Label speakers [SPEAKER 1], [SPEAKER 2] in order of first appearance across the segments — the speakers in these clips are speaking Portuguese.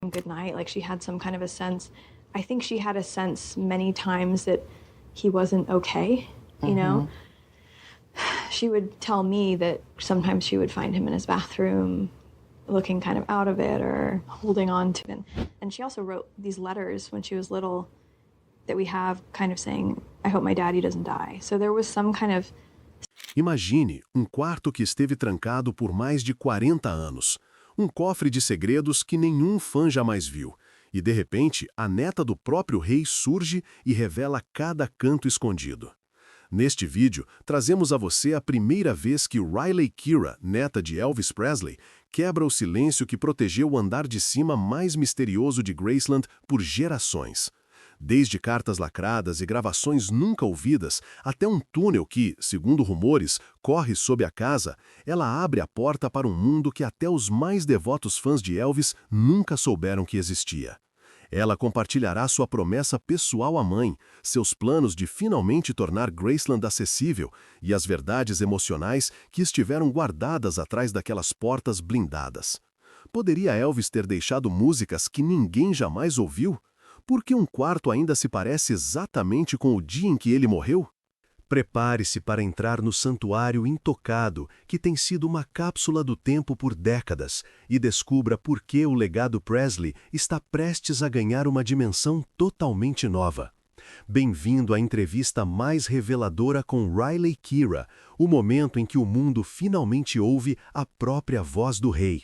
[SPEAKER 1] him good night. Like she had some kind of a sense. I think she had a sense many times that he wasn't okay, you know? She would tell me that sometimes she would find him in his bathroom looking kind of out of it or holding on to it. And she also wrote these letters when she was little that we have kind of saying, I hope my daddy doesn't die. So there was some kind of...
[SPEAKER 2] Imagine quarto que esteve trancado por mais de 40 anos. Cofre de segredos que nenhum fã jamais viu. E, de repente, a neta do próprio rei surge e revela cada canto escondido. Neste vídeo, trazemos a você a primeira vez que Riley Keough, neta de Elvis Presley, quebra o silêncio que protegeu o andar de cima mais misterioso de Graceland por gerações. Desde cartas lacradas e gravações nunca ouvidas, até túnel que, segundo rumores, corre sob a casa, ela abre a porta para um mundo que até os mais devotos fãs de Elvis nunca souberam que existia. Ela compartilhará sua promessa pessoal à mãe, seus planos de finalmente tornar Graceland acessível e as verdades emocionais que estiveram guardadas atrás daquelas portas blindadas. Poderia Elvis ter deixado músicas que ninguém jamais ouviu? Por que quarto ainda se parece exatamente com o dia em que ele morreu? Prepare-se para entrar no santuário intocado, que tem sido uma cápsula do tempo por décadas, e descubra por que o legado Presley está prestes a ganhar uma dimensão totalmente nova. Bem-vindo à entrevista mais reveladora com Riley Keough, o momento em que o mundo finalmente ouve a própria voz do rei.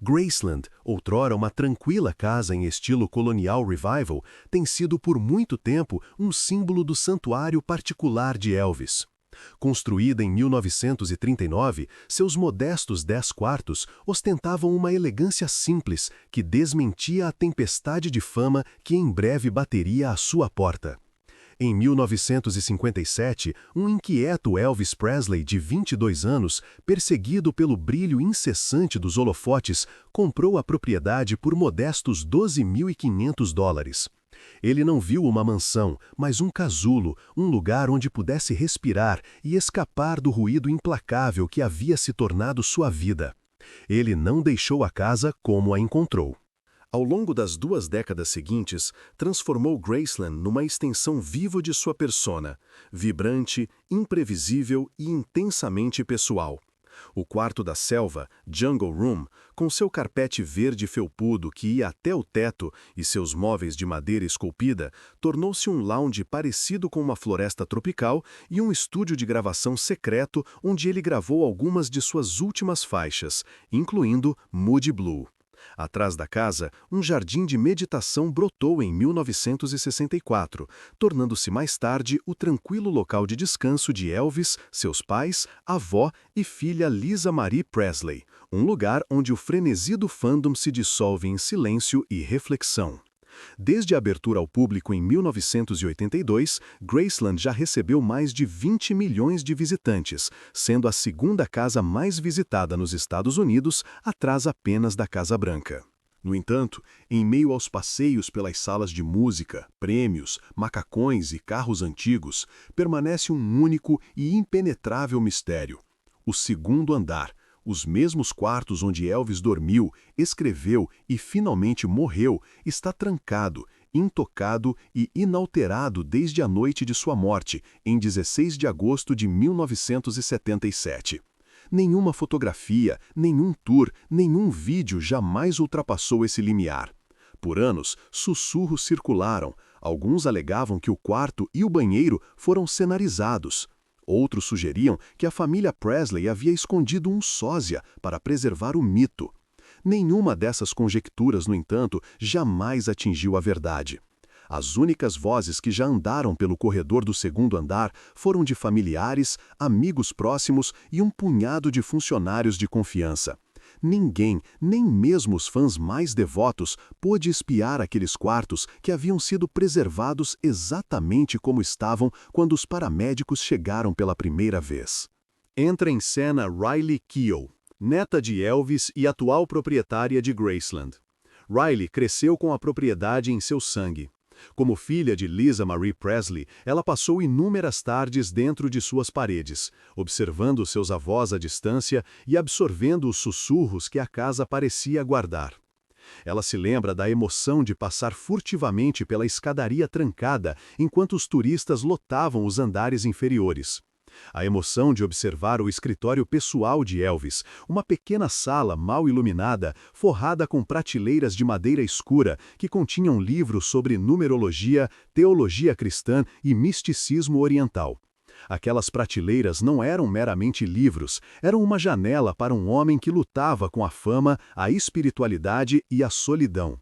[SPEAKER 2] Graceland, outrora uma tranquila casa em estilo colonial revival, tem sido por muito tempo símbolo do santuário particular de Elvis. Construída em 1939, seus modestos 10 quartos ostentavam uma elegância simples que desmentia a tempestade de fama que em breve bateria à sua porta. Em 1957, inquieto Elvis Presley, de 22 anos, perseguido pelo brilho incessante dos holofotes, comprou a propriedade por modestos $12.500. Ele não viu uma mansão, mas casulo, lugar onde pudesse respirar e escapar do ruído implacável que havia se tornado sua vida. Ele não deixou a casa como a encontrou. Ao longo das 2 décadas seguintes, transformou Graceland numa extensão viva de sua persona, vibrante, imprevisível e intensamente pessoal. O quarto da selva, Jungle Room, com seu carpete verde felpudo que ia até o teto e seus móveis de madeira esculpida, tornou-se lounge parecido com uma floresta tropical e estúdio de gravação secreto onde ele gravou algumas de suas últimas faixas, incluindo Moody Blue. Atrás da casa, jardim de meditação brotou em 1964, tornando-se mais tarde o tranquilo local de descanso de Elvis, seus pais, avó e filha Lisa Marie Presley, lugar onde o frenesi do fandom se dissolve em silêncio e reflexão. Desde a abertura ao público em 1982, Graceland já recebeu mais de 20 milhões de visitantes, sendo a segunda casa mais visitada nos Estados Unidos, atrás apenas da Casa Branca. No entanto, em meio aos passeios pelas salas de música, prêmios, macacões e carros antigos, permanece único e impenetrável mistério: o segundo andar. Os mesmos quartos onde Elvis dormiu, escreveu e finalmente morreu, está trancado, intocado e inalterado desde a noite de sua morte, em 16 de agosto de 1977. Nenhuma fotografia, nenhum tour, nenhum vídeo jamais ultrapassou esse limiar. Por anos, sussurros circularam. Alguns alegavam que o quarto e o banheiro foram cenarizados. Outros sugeriam que a família Presley havia escondido sósia para preservar o mito. Nenhuma dessas conjecturas, no entanto, jamais atingiu a verdade. As únicas vozes que já andaram pelo corredor do segundo andar foram de familiares, amigos próximos e punhado de funcionários de confiança. Ninguém, nem mesmo os fãs mais devotos, pôde espiar aqueles quartos que haviam sido preservados exatamente como estavam quando os paramédicos chegaram pela primeira vez. Entra em cena Riley Keough, neta de Elvis e atual proprietária de Graceland. Riley cresceu com a propriedade em seu sangue. Como filha de Lisa Marie Presley, ela passou inúmeras tardes dentro de suas paredes, observando seus avós à distância e absorvendo os sussurros que a casa parecia guardar. Ela se lembra da emoção de passar furtivamente pela escadaria trancada enquanto os turistas lotavam os andares inferiores. A emoção de observar o escritório pessoal de Elvis, uma pequena sala mal iluminada, forrada com prateleiras de madeira escura que continham livros sobre numerologia, teologia cristã e misticismo oriental. Aquelas prateleiras não eram meramente livros, eram uma janela para um homem que lutava com a fama, a espiritualidade e a solidão.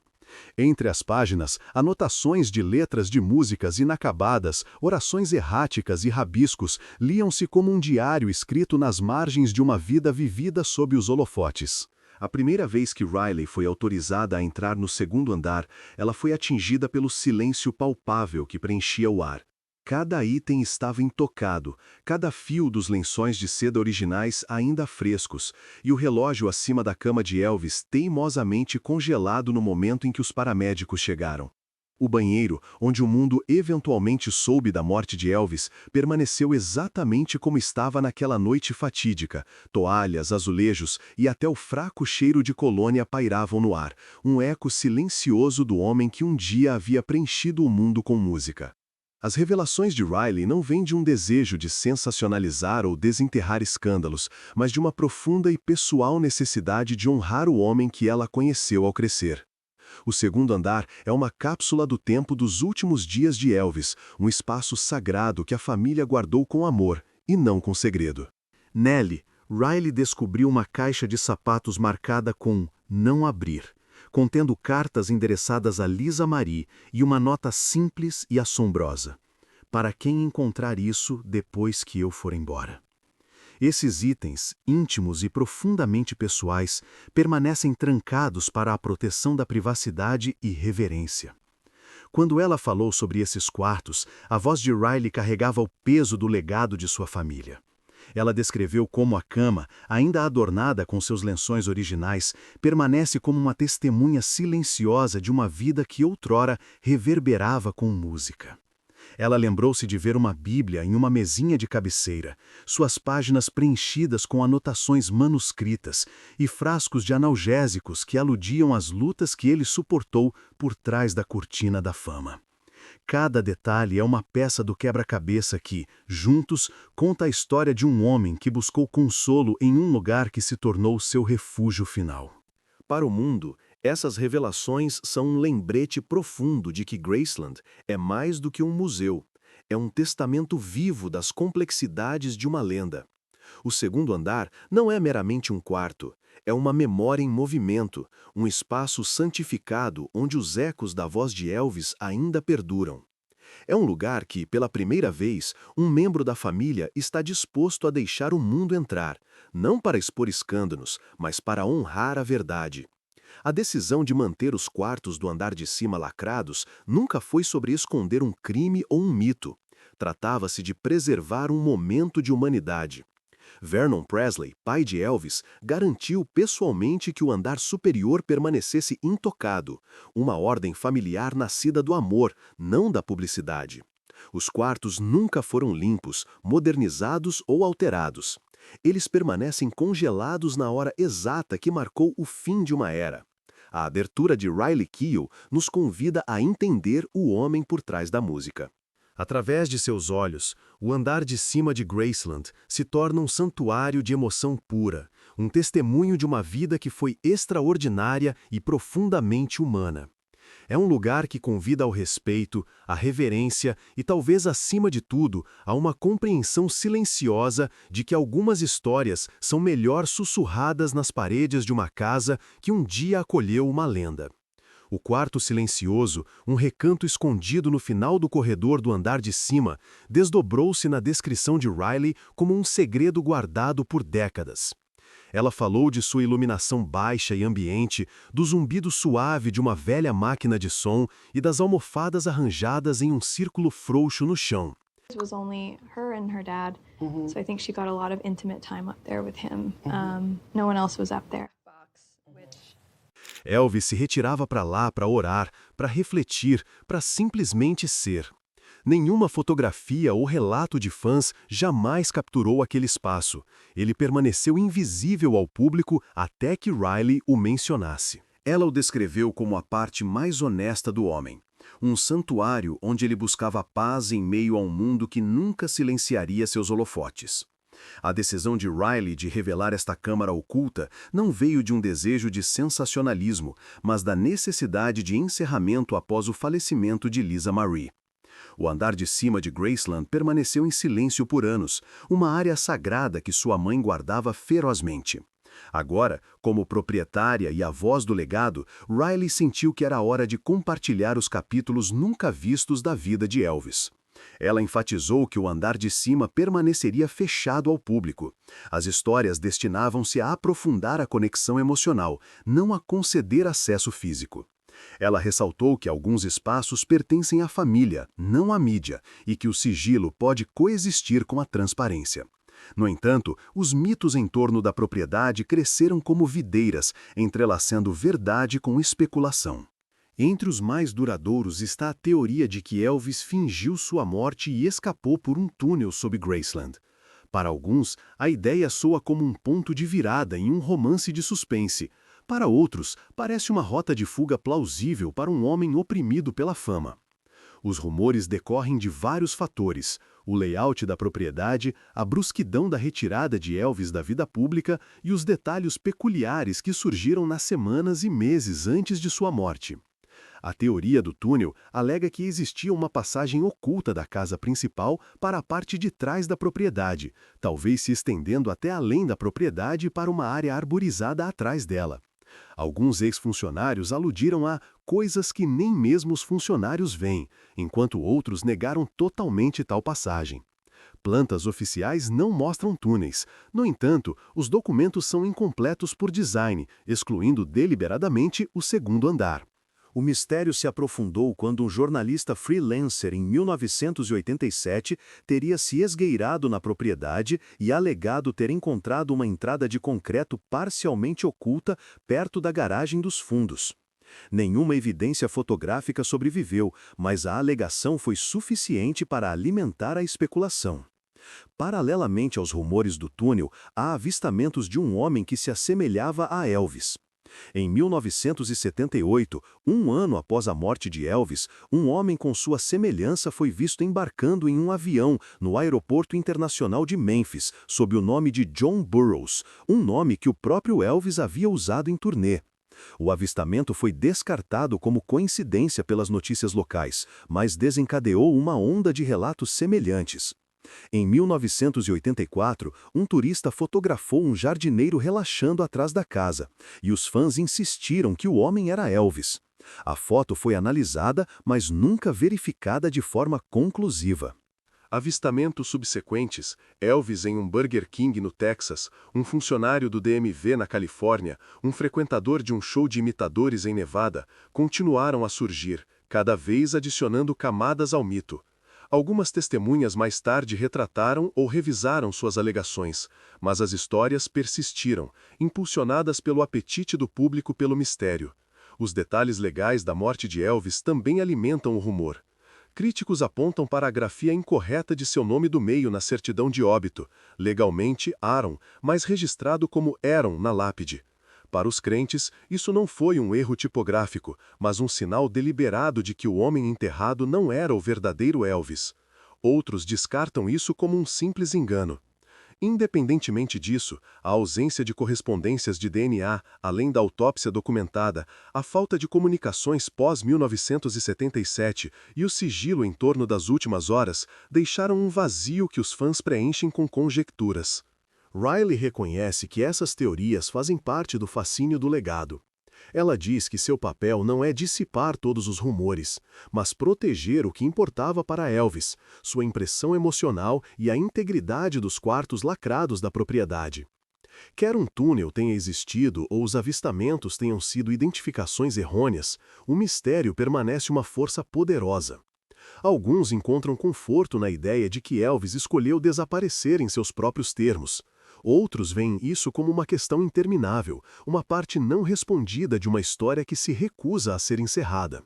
[SPEAKER 2] Entre as páginas, anotações de letras de músicas inacabadas, orações erráticas e rabiscos liam-se como um diário escrito nas margens de uma vida vivida sob os holofotes. A primeira vez que Riley foi autorizada a entrar no segundo andar, ela foi atingida pelo silêncio palpável que preenchia o ar. Cada item estava intocado, cada fio dos lençóis de seda originais ainda frescos, e o relógio acima da cama de Elvis teimosamente congelado no momento em que os paramédicos chegaram. O banheiro, onde o mundo eventualmente soube da morte de Elvis, permaneceu exatamente como estava naquela noite fatídica. Toalhas, azulejos e até o fraco cheiro de colônia pairavam no ar, um eco silencioso do homem que um dia havia preenchido o mundo com música. As revelações de Riley não vêm de um desejo de sensacionalizar ou desenterrar escândalos, mas de uma profunda e pessoal necessidade de honrar o homem que ela conheceu ao crescer. O segundo andar é uma cápsula do tempo dos últimos dias de Elvis, um espaço sagrado que a família guardou com amor, e não com segredo. Nele, Riley descobriu uma caixa de sapatos marcada com "não abrir", contendo cartas endereçadas a Lisa Marie e uma nota simples e assombrosa: "Para quem encontrar isso depois que eu for embora." Esses itens, íntimos e profundamente pessoais, permanecem trancados para a proteção da privacidade e reverência. Quando ela falou sobre esses quartos, a voz de Riley carregava o peso do legado de sua família. Ela descreveu como a cama, ainda adornada com seus lençóis originais, permanece como uma testemunha silenciosa de uma vida que outrora reverberava com música. Ela lembrou-se de ver uma Bíblia em uma mesinha de cabeceira, suas páginas preenchidas com anotações manuscritas e frascos de analgésicos que aludiam às lutas que ele suportou por trás da cortina da fama. Cada detalhe é uma peça do quebra-cabeça que, juntos, conta a história de um homem que buscou consolo em um lugar que se tornou seu refúgio final. Para o mundo, essas revelações são um lembrete profundo de que Graceland é mais do que um museu. É um testamento vivo das complexidades de uma lenda. O segundo andar não é meramente um quarto, é uma memória em movimento, um espaço santificado onde os ecos da voz de Elvis ainda perduram. É um lugar que, pela primeira vez, um membro da família está disposto a deixar o mundo entrar, não para expor escândalos, mas para honrar a verdade. A decisão de manter os quartos do andar de cima lacrados nunca foi sobre esconder um crime ou um mito. Tratava-se de preservar um momento de humanidade. Vernon Presley, pai de Elvis, garantiu pessoalmente que o andar superior permanecesse intocado, uma ordem familiar nascida do amor, não da publicidade. Os quartos nunca foram limpos, modernizados ou alterados. Eles permanecem congelados na hora exata que marcou o fim de uma era. A abertura de Riley Keough nos convida a entender o homem por trás da música. Através de seus olhos, o andar de cima de Graceland se torna um santuário de emoção pura, um testemunho de uma vida que foi extraordinária e profundamente humana. É um lugar que convida ao respeito, à reverência e, talvez acima de tudo, a uma compreensão silenciosa de que algumas histórias são melhor sussurradas nas paredes de uma casa que um dia acolheu uma lenda. O quarto silencioso, um recanto escondido no final do corredor do andar de cima, desdobrou-se na descrição de Riley como um segredo guardado por décadas. Ela falou de sua iluminação baixa e ambiente, do zumbido suave de uma velha máquina de som e das almofadas arranjadas em um círculo frouxo no chão.
[SPEAKER 1] It was only her and her dad, so I think she got a lot of intimate time up there with him. No one else was up there.
[SPEAKER 2] Elvis se retirava para lá para orar, para refletir, para simplesmente ser. Nenhuma fotografia ou relato de fãs jamais capturou aquele espaço. Ele permaneceu invisível ao público até que Riley o mencionasse. Ela o descreveu como a parte mais honesta do homem, um santuário onde ele buscava paz em meio a um mundo que nunca silenciaria seus holofotes. A decisão de Riley de revelar esta câmara oculta não veio de um desejo de sensacionalismo, mas da necessidade de encerramento após o falecimento de Lisa Marie. O andar de cima de Graceland permaneceu em silêncio por anos, uma área sagrada que sua mãe guardava ferozmente. Agora, como proprietária e a voz do legado, Riley sentiu que era hora de compartilhar os capítulos nunca vistos da vida de Elvis. Ela enfatizou que o andar de cima permaneceria fechado ao público. As histórias destinavam-se a aprofundar a conexão emocional, não a conceder acesso físico. Ela ressaltou que alguns espaços pertencem à família, não à mídia, e que o sigilo pode coexistir com a transparência. No entanto, os mitos em torno da propriedade cresceram como videiras, entrelaçando verdade com especulação. Entre os mais duradouros está a teoria de que Elvis fingiu sua morte e escapou por um túnel sob Graceland. Para alguns, a ideia soa como um ponto de virada em um romance de suspense. Para outros, parece uma rota de fuga plausível para um homem oprimido pela fama. Os rumores decorrem de vários fatores: o layout da propriedade, a brusquidão da retirada de Elvis da vida pública e os detalhes peculiares que surgiram nas semanas e meses antes de sua morte. A teoria do túnel alega que existia uma passagem oculta da casa principal para a parte de trás da propriedade, talvez se estendendo até além da propriedade para uma área arborizada atrás dela. Alguns ex-funcionários aludiram a coisas que nem mesmo os funcionários veem, enquanto outros negaram totalmente tal passagem. Plantas oficiais não mostram túneis. No entanto, os documentos são incompletos por design, excluindo deliberadamente o segundo andar. O mistério se aprofundou quando um jornalista freelancer, em 1987, teria se esgueirado na propriedade e alegado ter encontrado uma entrada de concreto parcialmente oculta perto da garagem dos fundos. Nenhuma evidência fotográfica sobreviveu, mas a alegação foi suficiente para alimentar a especulação. Paralelamente aos rumores do túnel, há avistamentos de um homem que se assemelhava a Elvis. Em 1978, um ano após a morte de Elvis, um homem com sua semelhança foi visto embarcando em um avião no Aeroporto Internacional de Memphis, sob o nome de John Burroughs, um nome que o próprio Elvis havia usado em turnê. O avistamento foi descartado como coincidência pelas notícias locais, mas desencadeou uma onda de relatos semelhantes. Em 1984, um turista fotografou um jardineiro relaxando atrás da casa, e os fãs insistiram que o homem era Elvis. A foto foi analisada, mas nunca verificada de forma conclusiva. Avistamentos subsequentes: Elvis em um Burger King no Texas, um funcionário do DMV na Califórnia, um frequentador de um show de imitadores em Nevada, continuaram a surgir, cada vez adicionando camadas ao mito. Algumas testemunhas mais tarde retrataram ou revisaram suas alegações, mas as histórias persistiram, impulsionadas pelo apetite do público pelo mistério. Os detalhes legais da morte de Elvis também alimentam o rumor. Críticos apontam para a grafia incorreta de seu nome do meio na certidão de óbito, legalmente Aaron, mas registrado como Aaron na lápide. Para os crentes, isso não foi um erro tipográfico, mas um sinal deliberado de que o homem enterrado não era o verdadeiro Elvis. Outros descartam isso como um simples engano. Independentemente disso, a ausência de correspondências de DNA, além da autópsia documentada, a falta de comunicações pós-1977 e o sigilo em torno das últimas horas deixaram um vazio que os fãs preenchem com conjecturas. Riley reconhece que essas teorias fazem parte do fascínio do legado. Ela diz que seu papel não é dissipar todos os rumores, mas proteger o que importava para Elvis, sua impressão emocional e a integridade dos quartos lacrados da propriedade. Quer um túnel tenha existido ou os avistamentos tenham sido identificações errôneas, o mistério permanece uma força poderosa. Alguns encontram conforto na ideia de que Elvis escolheu desaparecer em seus próprios termos. Outros veem isso como uma questão interminável, uma parte não respondida de uma história que se recusa a ser encerrada.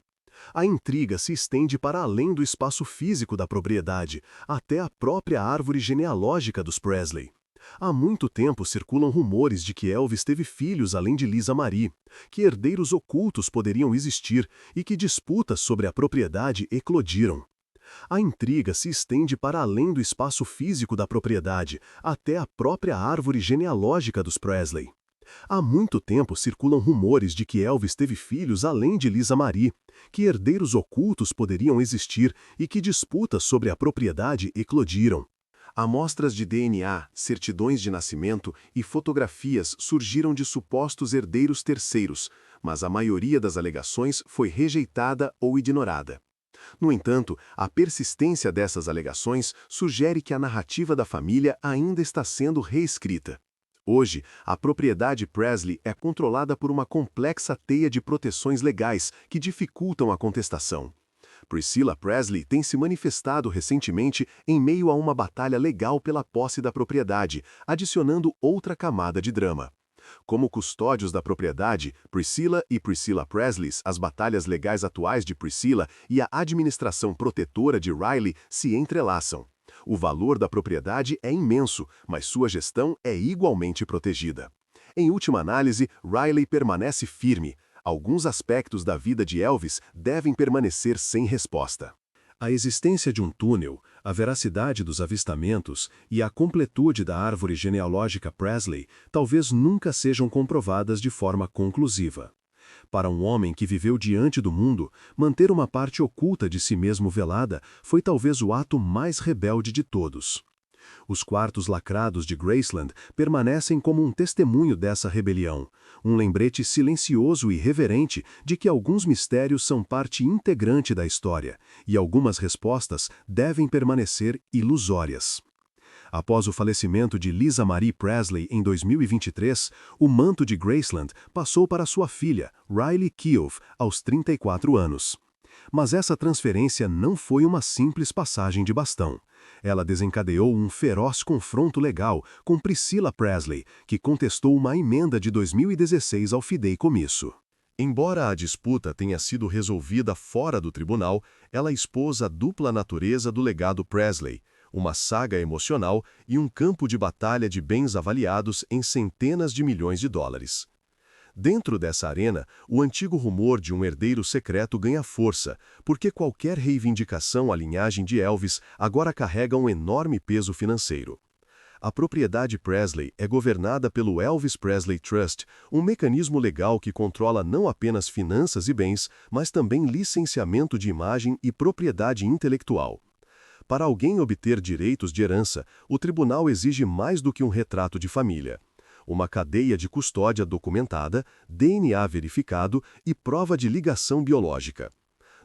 [SPEAKER 2] A intriga se estende para além do espaço físico da propriedade, até a própria árvore genealógica dos Presley. Há muito tempo circulam rumores de que Elvis teve filhos além de Lisa Marie, que herdeiros ocultos poderiam existir e que disputas sobre a propriedade eclodiram. A intriga se estende para além do espaço físico da propriedade, até a própria árvore genealógica dos Presley. Há muito tempo circulam rumores de que Elvis teve filhos além de Lisa Marie, que herdeiros ocultos poderiam existir e que disputas sobre a propriedade eclodiram. Amostras de DNA, certidões de nascimento e fotografias surgiram de supostos herdeiros terceiros, mas a maioria das alegações foi rejeitada ou ignorada. No entanto, a persistência dessas alegações sugere que a narrativa da família ainda está sendo reescrita. Hoje, a propriedade Presley é controlada por uma complexa teia de proteções legais que dificultam a contestação. Priscilla Presley tem se manifestado recentemente em meio a uma batalha legal pela posse da propriedade, adicionando outra camada de drama. Como custódios da propriedade, Priscilla e Priscilla Presley, as batalhas legais atuais de Priscilla e a administração protetora de Riley se entrelaçam. O valor da propriedade é imenso, mas sua gestão é igualmente protegida. Em última análise, Riley permanece firme. Alguns aspectos da vida de Elvis devem permanecer sem resposta. A existência de um túnel, a veracidade dos avistamentos e a completude da árvore genealógica Presley talvez nunca sejam comprovadas de forma conclusiva. Para um homem que viveu diante do mundo, manter uma parte oculta de si mesmo velada foi talvez o ato mais rebelde de todos. Os quartos lacrados de Graceland permanecem como um testemunho dessa rebelião, um lembrete silencioso e reverente de que alguns mistérios são parte integrante da história e algumas respostas devem permanecer ilusórias. Após o falecimento de Lisa Marie Presley em 2023, o manto de Graceland passou para sua filha, Riley Keough, aos 34 anos. Mas essa transferência não foi uma simples passagem de bastão. Ela desencadeou um feroz confronto legal com Priscilla Presley, que contestou uma emenda de 2016 ao fideicomisso. Embora a disputa tenha sido resolvida fora do tribunal, ela expôs a dupla natureza do legado Presley, uma saga emocional e um campo de batalha de bens avaliados em centenas de milhões de dólares. Dentro dessa arena, o antigo rumor de um herdeiro secreto ganha força, porque qualquer reivindicação à linhagem de Elvis agora carrega um enorme peso financeiro. A propriedade Presley é governada pelo Elvis Presley Trust, um mecanismo legal que controla não apenas finanças e bens, mas também licenciamento de imagem e propriedade intelectual. Para alguém obter direitos de herança, o tribunal exige mais do que um retrato de família. Uma cadeia de custódia documentada, DNA verificado e prova de ligação biológica.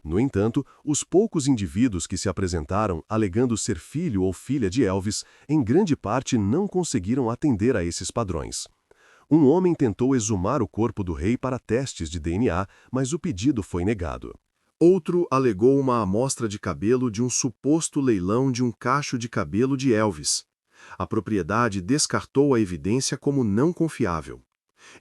[SPEAKER 2] No entanto, os poucos indivíduos que se apresentaram alegando ser filho ou filha de Elvis, em grande parte não conseguiram atender a esses padrões. Um homem tentou exumar o corpo do rei para testes de DNA, mas o pedido foi negado. Outro alegou uma amostra de cabelo de um suposto leilão de um cacho de cabelo de Elvis. A propriedade descartou a evidência como não confiável.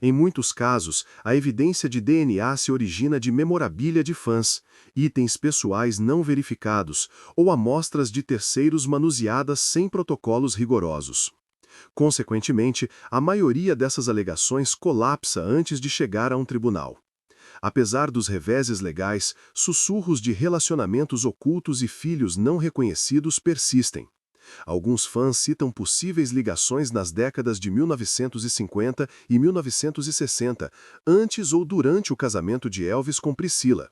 [SPEAKER 2] Em muitos casos, a evidência de DNA se origina de memorabilia de fãs, itens pessoais não verificados ou amostras de terceiros manuseadas sem protocolos rigorosos. Consequentemente, a maioria dessas alegações colapsa antes de chegar a um tribunal. Apesar dos reveses legais, sussurros de relacionamentos ocultos e filhos não reconhecidos persistem. Alguns fãs citam possíveis ligações nas décadas de 1950 e 1960, antes ou durante o casamento de Elvis com Priscilla.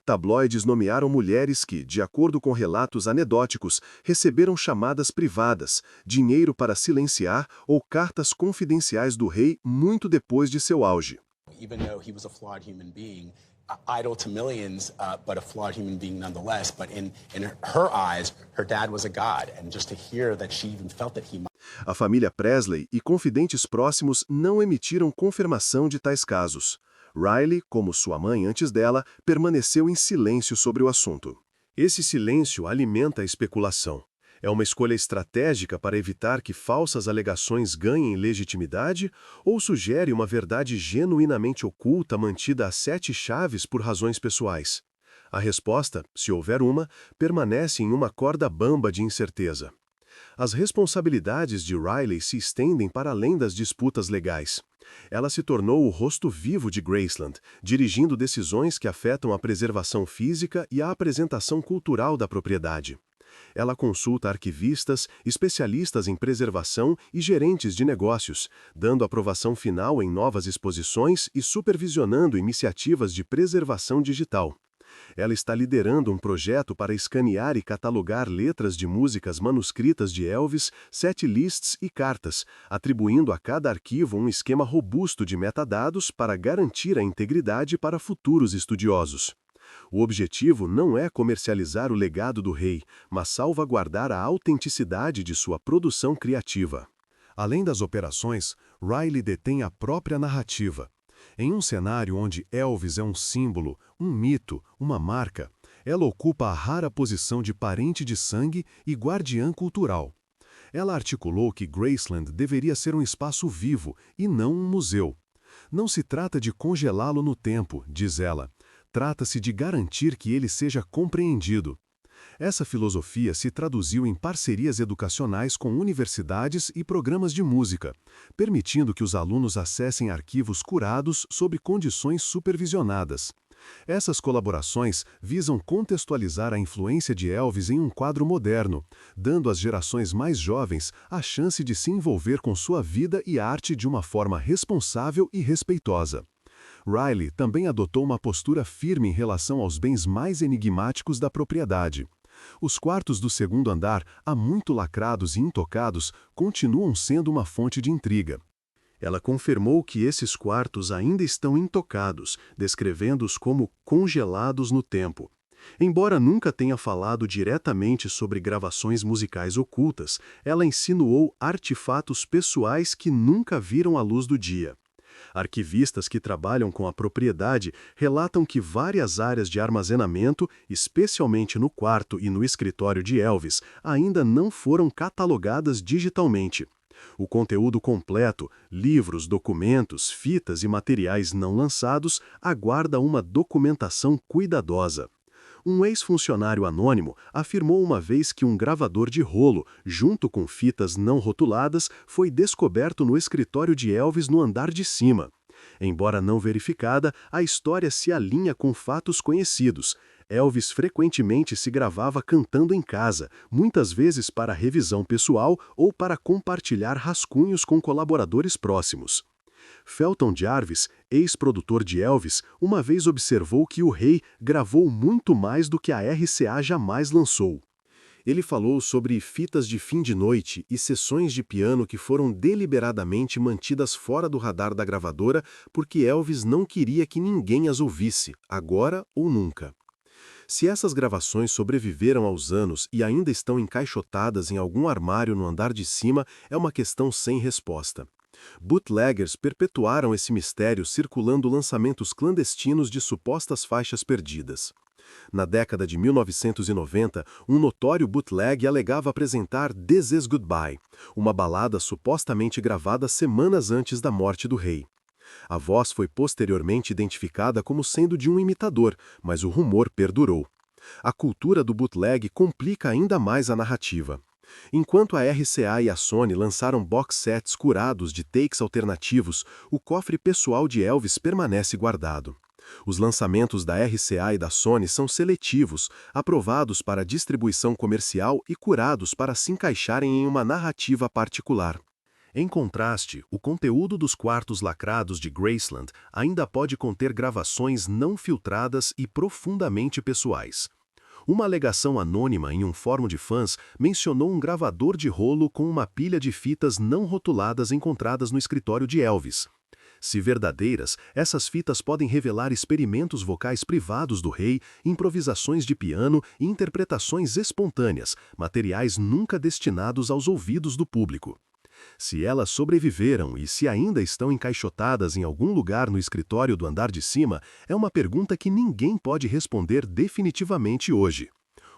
[SPEAKER 2] Tabloides nomearam mulheres que, de acordo com relatos anedóticos, receberam chamadas privadas, dinheiro para silenciar ou cartas confidenciais do rei muito depois de seu auge.
[SPEAKER 3] Even though he was a flawed human being, idol to millions, but a flawed human being nonetheless. But in her eyes, her dad was a god. And just to hear that she even felt that he might...
[SPEAKER 2] A família Presley e confidentes próximos não emitiram confirmação de tais casos. Riley, como sua mãe antes dela, permaneceu em silêncio sobre o assunto. Esse silêncio alimenta a especulação. É uma escolha estratégica para evitar que falsas alegações ganhem legitimidade ou sugere uma verdade genuinamente oculta mantida a 7 chaves por razões pessoais? A resposta, se houver uma, permanece em uma corda bamba de incerteza. As responsabilidades de Riley se estendem para além das disputas legais. Ela se tornou o rosto vivo de Graceland, dirigindo decisões que afetam a preservação física e a apresentação cultural da propriedade. Ela consulta arquivistas, especialistas em preservação e gerentes de negócios, dando aprovação final em novas exposições e supervisionando iniciativas de preservação digital. Ela está liderando um projeto para escanear e catalogar letras de músicas manuscritas de Elvis, setlists e cartas, atribuindo a cada arquivo um esquema robusto de metadados para garantir a integridade para futuros estudiosos. O objetivo não é comercializar o legado do rei, mas salvaguardar a autenticidade de sua produção criativa. Além das operações, Riley detém a própria narrativa. Em um cenário onde Elvis é um símbolo, um mito, uma marca, ela ocupa a rara posição de parente de sangue e guardiã cultural. Ela articulou que Graceland deveria ser um espaço vivo e não um museu. Não se trata de congelá-lo no tempo, diz ela. Trata-se de garantir que ele seja compreendido. Essa filosofia se traduziu em parcerias educacionais com universidades e programas de música, permitindo que os alunos acessem arquivos curados sob condições supervisionadas. Essas colaborações visam contextualizar a influência de Elvis em um quadro moderno, dando às gerações mais jovens a chance de se envolver com sua vida e arte de uma forma responsável e respeitosa. Riley também adotou uma postura firme em relação aos bens mais enigmáticos da propriedade. Os quartos do segundo andar, há muito lacrados e intocados, continuam sendo uma fonte de intriga. Ela confirmou que esses quartos ainda estão intocados, descrevendo-os como congelados no tempo. Embora nunca tenha falado diretamente sobre gravações musicais ocultas, ela insinuou artefatos pessoais que nunca viram a luz do dia. Arquivistas que trabalham com a propriedade relatam que várias áreas de armazenamento, especialmente no quarto e no escritório de Elvis, ainda não foram catalogadas digitalmente. O conteúdo completo, livros, documentos, fitas e materiais não lançados, aguarda uma documentação cuidadosa. Um ex-funcionário anônimo afirmou uma vez que um gravador de rolo, junto com fitas não rotuladas, foi descoberto no escritório de Elvis no andar de cima. Embora não verificada, a história se alinha com fatos conhecidos. Elvis frequentemente se gravava cantando em casa, muitas vezes para revisão pessoal ou para compartilhar rascunhos com colaboradores próximos. Felton Jarvis, ex-produtor de Elvis, uma vez observou que o rei gravou muito mais do que a RCA jamais lançou. Ele falou sobre fitas de fim de noite e sessões de piano que foram deliberadamente mantidas fora do radar da gravadora porque Elvis não queria que ninguém as ouvisse, agora ou nunca. Se essas gravações sobreviveram aos anos e ainda estão encaixotadas em algum armário no andar de cima, é uma questão sem resposta. Bootleggers perpetuaram esse mistério circulando lançamentos clandestinos de supostas faixas perdidas. Na década de 1990, um notório bootleg alegava apresentar This Is Goodbye, uma balada supostamente gravada semanas antes da morte do rei. A voz foi posteriormente identificada como sendo de um imitador, mas o rumor perdurou. A cultura do bootleg complica ainda mais a narrativa. Enquanto a RCA e a Sony lançaram box sets curados de takes alternativos, o cofre pessoal de Elvis permanece guardado. Os lançamentos da RCA e da Sony são seletivos, aprovados para distribuição comercial e curados para se encaixarem em uma narrativa particular. Em contraste, o conteúdo dos quartos lacrados de Graceland ainda pode conter gravações não filtradas e profundamente pessoais. Uma alegação anônima em um fórum de fãs mencionou um gravador de rolo com uma pilha de fitas não rotuladas encontradas no escritório de Elvis. Se verdadeiras, essas fitas podem revelar experimentos vocais privados do rei, improvisações de piano e interpretações espontâneas, materiais nunca destinados aos ouvidos do público. Se elas sobreviveram e se ainda estão encaixotadas em algum lugar no escritório do andar de cima, é uma pergunta que ninguém pode responder definitivamente hoje.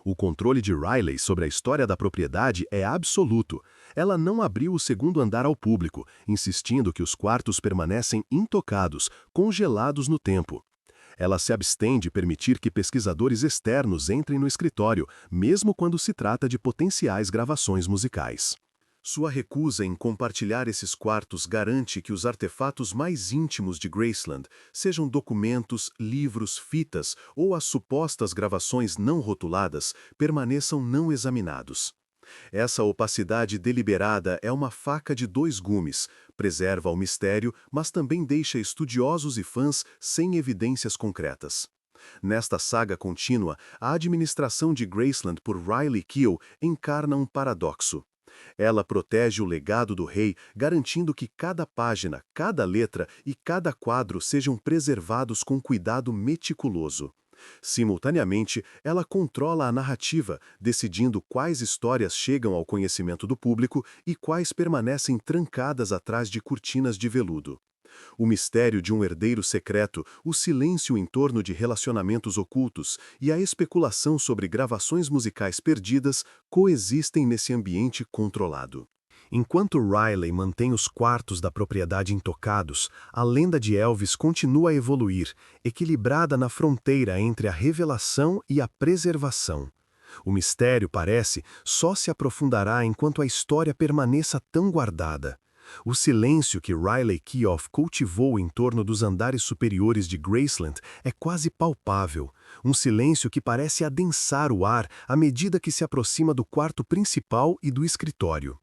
[SPEAKER 2] O controle de Riley sobre a história da propriedade é absoluto. Ela não abriu o segundo andar ao público, insistindo que os quartos permanecem intocados, congelados no tempo. Ela se abstém de permitir que pesquisadores externos entrem no escritório, mesmo quando se trata de potenciais gravações musicais. Sua recusa em compartilhar esses quartos garante que os artefatos mais íntimos de Graceland, sejam documentos, livros, fitas ou as supostas gravações não rotuladas, permaneçam não examinados. Essa opacidade deliberada é uma faca de dois gumes, preserva o mistério, mas também deixa estudiosos e fãs sem evidências concretas. Nesta saga contínua, a administração de Graceland por Riley Keough encarna um paradoxo. Ela protege o legado do rei, garantindo que cada página, cada letra e cada quadro sejam preservados com cuidado meticuloso. Simultaneamente, ela controla a narrativa, decidindo quais histórias chegam ao conhecimento do público e quais permanecem trancadas atrás de cortinas de veludo. O mistério de um herdeiro secreto, o silêncio em torno de relacionamentos ocultos e a especulação sobre gravações musicais perdidas coexistem nesse ambiente controlado. Enquanto Riley mantém os quartos da propriedade intocados, a lenda de Elvis continua a evoluir, equilibrada na fronteira entre a revelação e a preservação. O mistério, parece, só se aprofundará enquanto a história permaneça tão guardada. O silêncio que Riley Keough cultivou em torno dos andares superiores de Graceland é quase palpável, um silêncio que parece adensar o ar à medida que se aproxima do quarto principal e do escritório.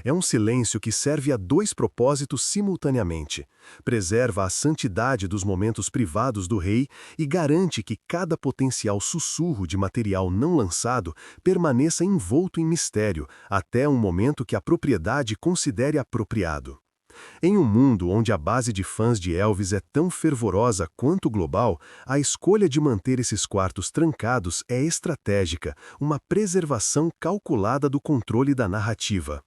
[SPEAKER 2] É um silêncio que serve a dois propósitos simultaneamente. Preserva a santidade dos momentos privados do rei e garante que cada potencial sussurro de material não lançado permaneça envolto em mistério até um momento que a propriedade considere apropriado. Em um mundo onde a base de fãs de Elvis é tão fervorosa quanto global, a escolha de manter esses quartos trancados é estratégica, uma preservação calculada do controle da narrativa.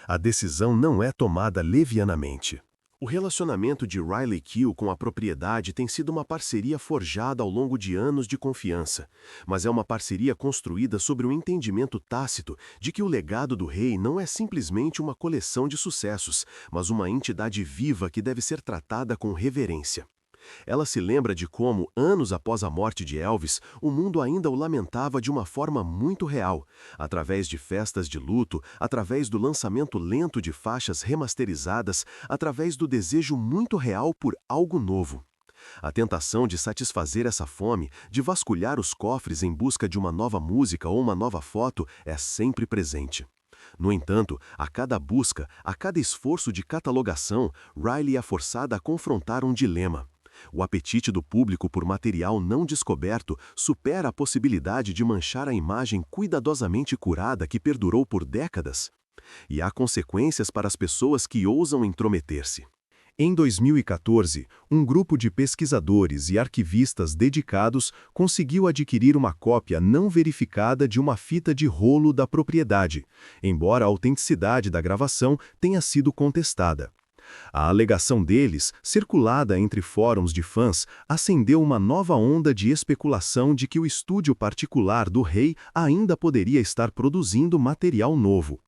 [SPEAKER 2] A decisão não é tomada levianamente. O relacionamento de Riley Keough com a propriedade tem sido uma parceria forjada ao longo de anos de confiança, mas é uma parceria construída sobre o entendimento tácito de que o legado do rei não é simplesmente uma coleção de sucessos, mas uma entidade viva que deve ser tratada com reverência. Ela se lembra de como, anos após a morte de Elvis, o mundo ainda o lamentava de uma forma muito real, através de festas de luto, através do lançamento lento de faixas remasterizadas, através do desejo muito real por algo novo. A tentação de satisfazer essa fome, de vasculhar os cofres em busca de uma nova música ou uma nova foto, é sempre presente. No entanto, a cada busca, a cada esforço de catalogação, Riley é forçada a confrontar um dilema. O apetite do público por material não descoberto supera a possibilidade de manchar a imagem cuidadosamente curada que perdurou por décadas. E há consequências para as pessoas que ousam intrometer-se. Em 2014, um grupo de pesquisadores e arquivistas dedicados conseguiu adquirir uma cópia não verificada de uma fita de rolo da propriedade, embora a autenticidade da gravação tenha sido contestada. A alegação deles, circulada entre fóruns de fãs, acendeu uma nova onda de especulação de que o estúdio particular do rei ainda poderia estar produzindo material novo.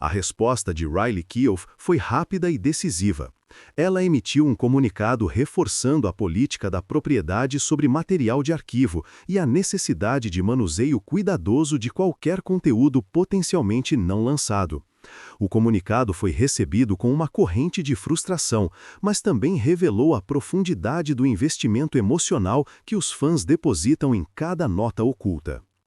[SPEAKER 2] A resposta de Riley Keough foi rápida e decisiva. Ela emitiu um comunicado reforçando a política da propriedade sobre material de arquivo e a necessidade de manuseio cuidadoso de qualquer conteúdo potencialmente não lançado. O comunicado foi recebido com uma corrente de frustração, mas também revelou a profundidade do investimento emocional que os fãs depositam em cada nota oculta.